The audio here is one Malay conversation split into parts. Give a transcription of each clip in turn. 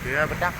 Dia bedak.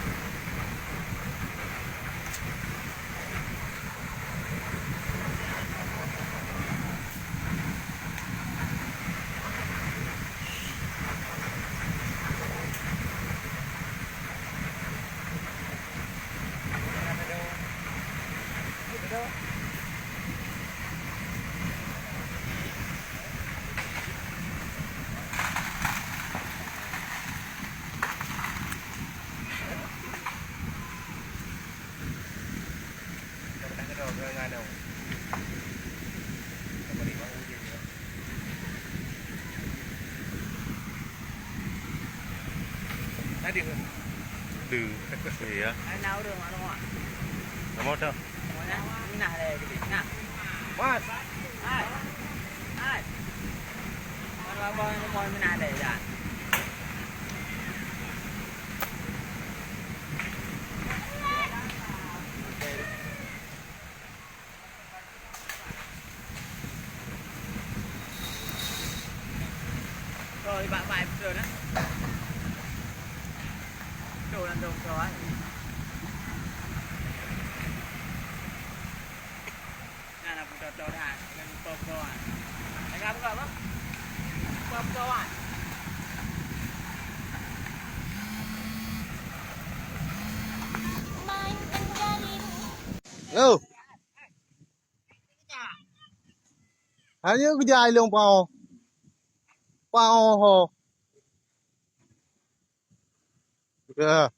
Đường gì á? Nào đường mà đúng không ạ? Nó một đâu? Ini nah ada gede. Nah. Mas. Hai. Hai. Kalau mau mana ada ya? Rồi bạn vài rồi đó. Đồ làm đồ rồi. Nah, nak buka door dah. Dengan pop doan. Nak buka apa? Pop doan. Ừ. Hanya aku jai long pao. Pao ho. Yeah.